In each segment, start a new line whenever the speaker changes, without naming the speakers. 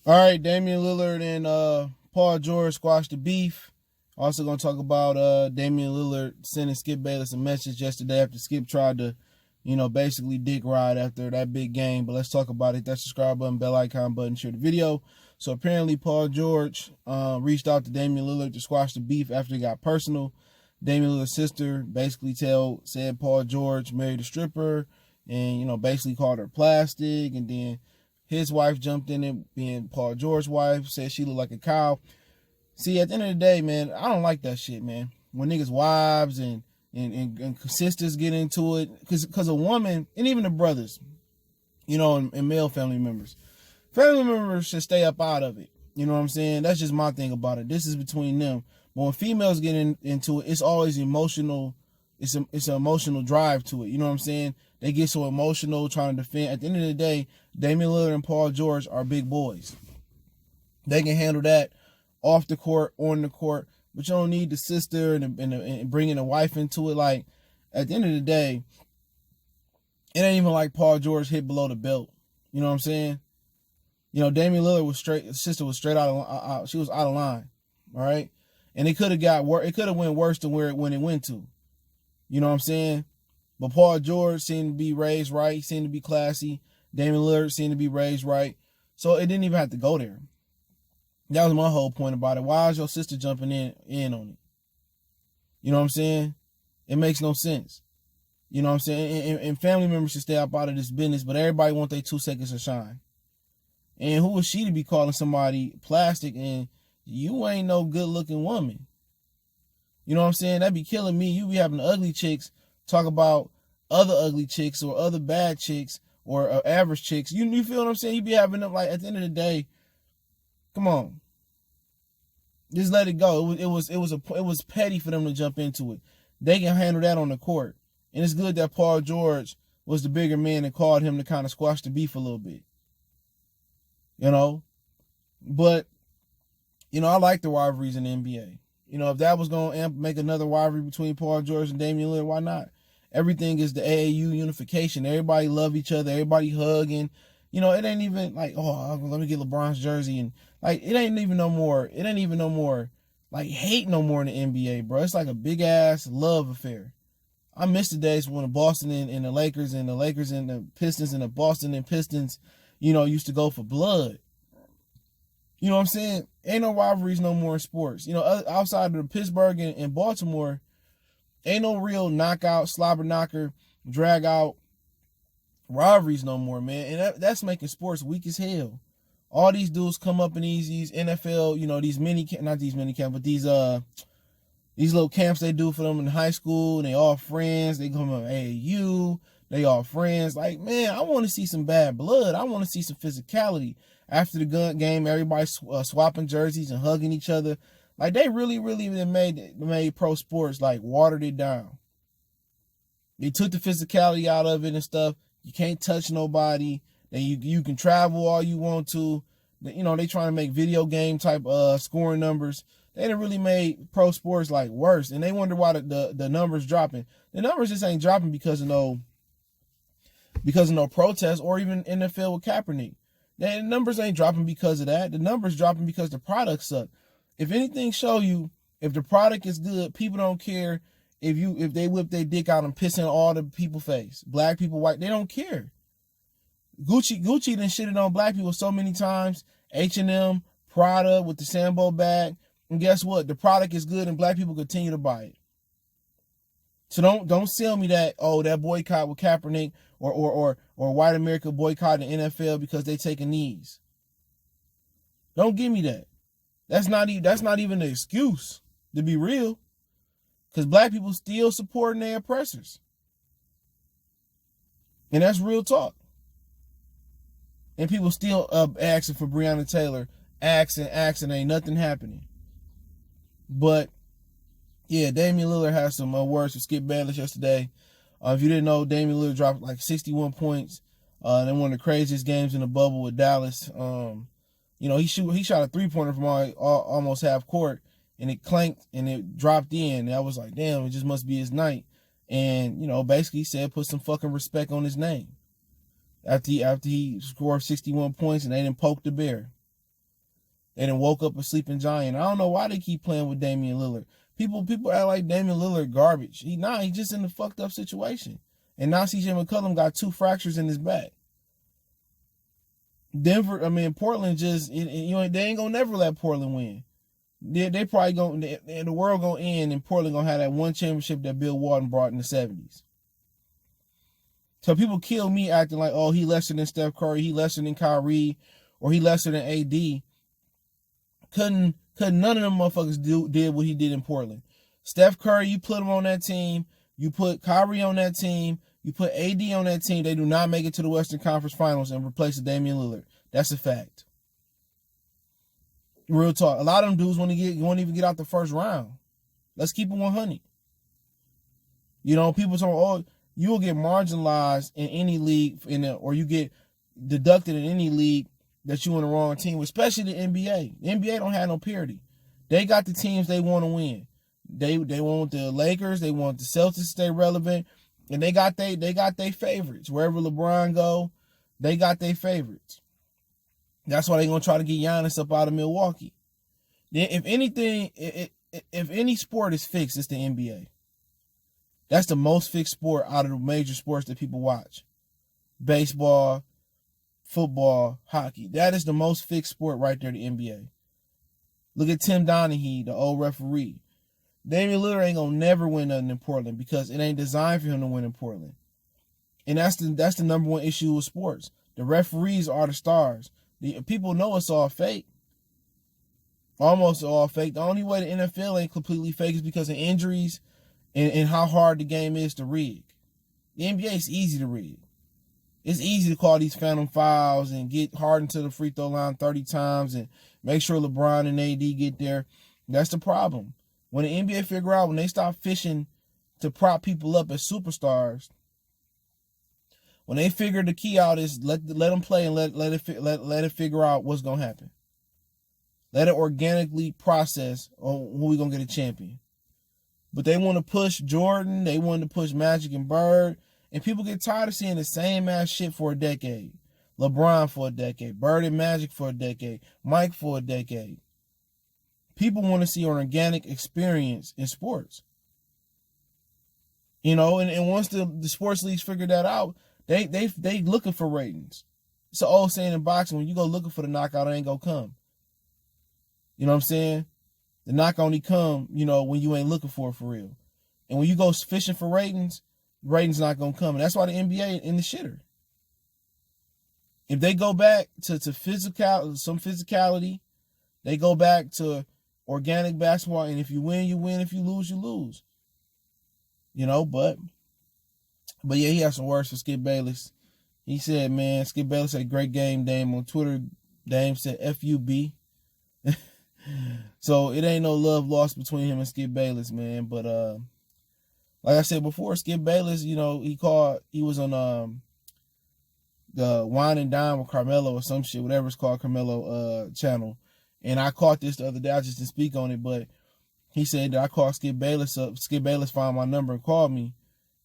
All right, Damian Lillard and Paul George squashed the beef. Also going to talk about Damian Lillard sending Skip Bayless a message yesterday after Skip tried to, basically dick ride after that big game. But let's talk about it. That subscribe button, bell icon button, share the video. So apparently Paul George reached out to Damian Lillard to squash the beef after it got personal. Damian Lillard's sister basically said Paul George married a stripper and, basically called her plastic. And then his wife jumped in it, being Paul George's wife, said she looked like a cow. See, at the end of the day, man, I don't like that shit, man. When niggas' wives and sisters get into it, because a woman, and even the brothers, and male family members should stay up out of it. You know what I'm saying? That's just my thing about it. This is between them. But when females get into it, it's always emotional. It's an emotional drive to it. You know what I'm saying? They get so emotional trying to defend. At the end of the day, Damian Lillard and Paul George are big boys. They can handle that off the court, on the court, but you don't need the sister and bringing the wife into it. Like, at the end of the day, it ain't even like Paul George hit below the belt. You know what I'm saying? Damian Lillard was straight. His sister was straight out. She was out of line. All right, and it could have went worse than when it went to. You know what I'm saying? But Paul George seemed to be raised right. He seemed to be classy. Damian Lillard seemed to be raised right. So it didn't even have to go there. That was my whole point about it. Why is your sister jumping in on it? You know what I'm saying? It makes no sense. You know what I'm saying? And family members should stay up out of this business, but everybody want their 2 seconds to shine. And who is she to be calling somebody plastic and you ain't no good looking woman? You know what I'm saying? That'd be killing me. You be having the ugly chicks talk about other ugly chicks or other bad chicks or average chicks. You feel what I'm saying? You be having them, like, at the end of the day, come on. Just let it go. It was petty for them to jump into it. They can handle that on the court. And it's good that Paul George was the bigger man and called him to kind of squash the beef a little bit. But, I like the rivalries in the NBA. If that was going to make another rivalry between Paul George and Damian Lillard, why not? Everything is the AAU unification. Everybody love each other. Everybody hugging. It ain't even like, oh, let me get LeBron's jersey. And like, it ain't even no more like hate no more in the NBA, bro. It's like a big ass love affair. I miss the days when the Boston and the Lakers and the Pistons and the Boston and Pistons, used to go for blood. You know what I'm saying? Ain't no rivalries no more in sports. Outside of the Pittsburgh and Baltimore, ain't no real knockout, slobber knocker, drag out rivalries no more, man. And that's making sports weak as hell. All these dudes come up in these NFL, but these little camps they do for them in high school, and they all friends. They come up AAU, they all friends. Like, man, I want to see some bad blood. I want to see some physicality. After the gun game, everybody swapping jerseys and hugging each other. Like, they really made pro sports, like, watered it down. They took the physicality out of it and stuff. You can't touch nobody. And you can travel all you want to. They trying to make video game type scoring numbers. They done really made pro sports like worse. And they wonder why the numbers dropping. The numbers just ain't dropping because of no protests or even NFL with Kaepernick. The numbers ain't dropping because of that. The numbers dropping because the product suck. If anything show you, if the product is good, people don't care if they whip their dick out and piss in all the people's face. Black people, white, they don't care. Gucci done shitted on black people so many times. H&M, Prada with the Sambo bag. And guess what? The product is good and black people continue to buy it. So don't sell me that, oh, that boycott with Kaepernick or white America boycotting the NFL because they taking knees. Don't give me that. That's not even an excuse, to be real. Because black people still supporting their oppressors. And that's real talk. And people still asking for Breonna Taylor, asking, ain't nothing happening. But yeah, Damian Lillard has some words for Skip Bayless yesterday. If you didn't know, Damian Lillard dropped like 61 points. In one of the craziest games in the bubble with Dallas. He shot a 3-pointer from almost half court, and it clanked and it dropped in. And I was like, damn, it just must be his night. And basically said put some fucking respect on his name. After he scored 61 points and they didn't poke the bear. They done woke up a sleeping giant. I don't know why they keep playing with Damian Lillard. People act like Damian Lillard garbage. He's just in a fucked up situation. And now CJ McCollum got 2 fractures in his back. Portland just, they ain't gonna never let Portland win. They probably gonna, the world gonna end and Portland gonna have that one championship that Bill Walton brought in the 70s. So people kill me acting like, oh, he lesser than Steph Curry, he lesser than Kyrie, or he lesser than AD. Couldn't none of them motherfuckers did what he did in Portland. Steph Curry, you put him on that team, you put Kyrie on that team, you put AD on that team, they do not make it to the Western Conference Finals and replace Damian Lillard. That's a fact. Real talk. A lot of them dudes won't even get out the first round. Let's keep it 100. People talk, oh, you will get marginalized in any league, or you get deducted in any league that you on the wrong team, especially the NBA. The NBA don't have no parity. They got the teams they want to win. They want the Lakers, they want the Celtics to stay relevant, and they got they favorites. Wherever LeBron go, they got their favorites. That's why they're gonna try to get Giannis up out of Milwaukee. Then, if anything, if any sport is fixed, it's the NBA. That's the most fixed sport out of the major sports that people watch. Baseball, football, hockey. That is the most fixed sport right there, the NBA. Look at Tim Donaghy, the old referee. Damian Lillard ain't gonna never win nothing in Portland because it ain't designed for him to win in Portland. And that's the number one issue with sports. The referees are the stars. The people know it's all fake. Almost all fake. The only way the NFL ain't completely fake is because of injuries and how hard the game is to rig. The NBA is easy to rig. It's easy to call these phantom fouls and get Harden to the free throw line 30 times and make sure LeBron and AD get there. That's the problem. When the NBA figure out, when they stop fishing to prop people up as superstars, when they figure the key out is let them play and let it figure out what's gonna happen. Let it organically process on who we gonna get a champion. But they want to push Jordan, they want to push Magic and Bird, and people get tired of seeing the same ass shit for a decade. LeBron for a decade, Bird and Magic for a decade, Mike for a decade. People want to see an organic experience in sports. And once the sports leagues figure that out, they looking for ratings. It's an old saying in boxing, when you go looking for the knockout, it ain't gonna come. You know what I'm saying? The knock only come, when you ain't looking for it for real. And when you go fishing for ratings not gonna come. And that's why the NBA in the shitter. If they go back to some physicality, they go back to organic basketball, and if you win, you win. If you lose, you lose. But yeah, he has some words for Skip Bayless. He said, man, Skip Bayless had a great game, Dame. On Twitter, Dame said FUB. So it ain't no love lost between him and Skip Bayless, man. But like I said before, Skip Bayless, he was on the Wine and Dine with Carmelo or some shit, whatever it's called, Carmelo channel. And I caught this the other day. I just didn't speak on it, but he said that I called Skip Bayless up. Skip Bayless found my number and called me.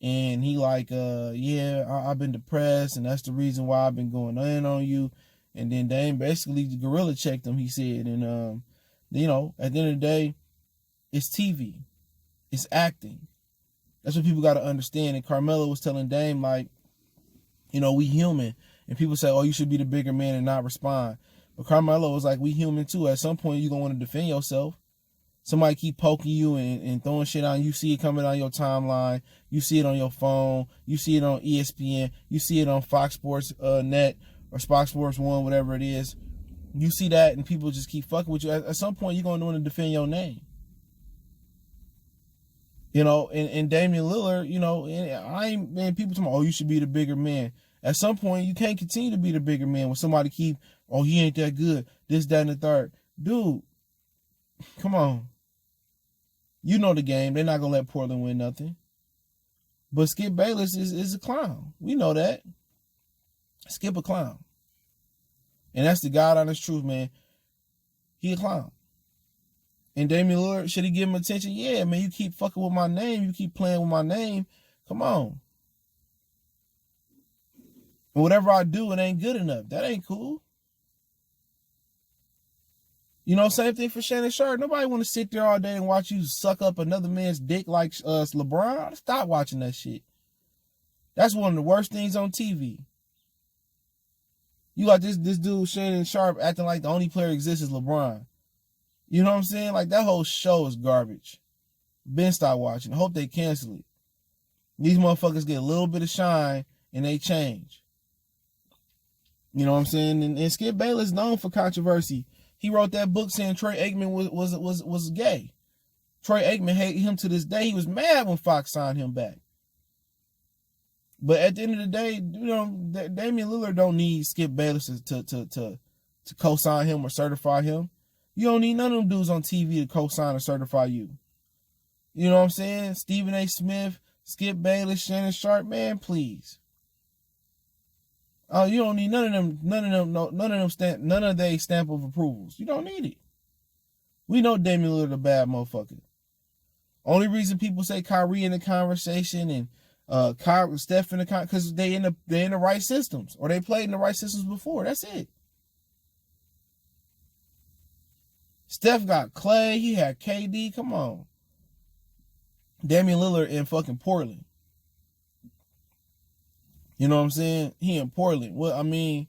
And he I've been depressed, and that's the reason why I've been going in on you. And then Dame basically gorilla checked him, he said. And, at the end of the day, it's TV. It's acting. That's what people got to understand. And Carmelo was telling Dame, we human. And people say, oh, you should be the bigger man and not respond. But Carmelo was like, we human too. At some point, you're going to want to defend yourself. Somebody keep poking you and throwing shit on. You see it coming on your timeline. You see it on your phone. You see it on ESPN. You see it on Fox Sports Net or Fox Sports 1, whatever it is. You see that and people just keep fucking with you. At some point, you're going to want to defend your name. And Damian Lillard, people talking, oh, you should be the bigger man. At some point, you can't continue to be the bigger man when somebody keep, oh, he ain't that good, this, that, and the third. Dude, come on. You know the game. They're not going to let Portland win nothing. But Skip Bayless is a clown. We know that. Skip a clown. And that's the God honest truth, man. He a clown. And Damian Lillard, should he give him attention? Yeah, man, you keep fucking with my name. You keep playing with my name. Come on. And whatever I do, it ain't good enough. That ain't cool. You know, same thing for Shannon Sharp. Nobody want to sit there all day and watch you suck up another man's dick like LeBron. Stop watching that shit. That's one of the worst things on TV. You got this dude, Shannon Sharp, acting like the only player exists is LeBron. You know what I'm saying? Like, that whole show is garbage. Ben, stop watching. I hope they cancel it. These motherfuckers get a little bit of shine and they change. You know what I'm saying? And Skip Bayless is known for controversy. He wrote that book saying Troy Aikman was gay. Troy Aikman hated him to this day. He was mad when Fox signed him back. But at the end of the day, you know, Damian Lillard don't need Skip Bayless to co-sign him or certify him. You don't need none of them dudes on TV to co-sign or certify you. You know what I'm saying? Stephen A. Smith, Skip Bayless, Shannon Sharp, man, please. Oh, you don't need none of their stamp of approvals. You don't need it. We know Damian Lillard a bad motherfucker. Only reason people say Kyrie in the conversation and Steph in the because they in the right systems or they played in the right systems before. That's it. Steph got Clay. He had KD. Come on. Damian Lillard in fucking Portland. You know what I'm saying? He in Portland. Well, I mean,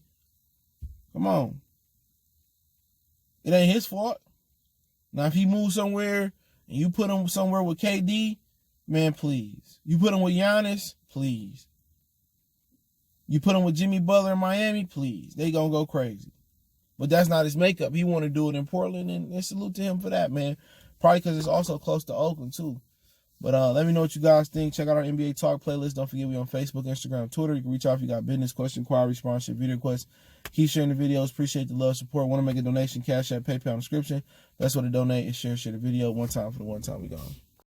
come on. It ain't his fault. Now, if he moves somewhere and you put him somewhere with KD, man, please. You put him with Giannis, please. You put him with Jimmy Butler in Miami, please. They gonna go crazy. But that's not his makeup. He want to do it in Portland, and salute to him for that, man. Probably because it's also close to Oakland, too. But let me know what you guys think. Check out our NBA Talk playlist. Don't forget we on Facebook, Instagram, Twitter. You can reach out if you got business, question, inquiry, sponsorship, video requests. Keep sharing the videos. Appreciate the love, support. Want to make a donation, Cash App, PayPal, description. Best way to donate is share the video. One time for the one time we gone.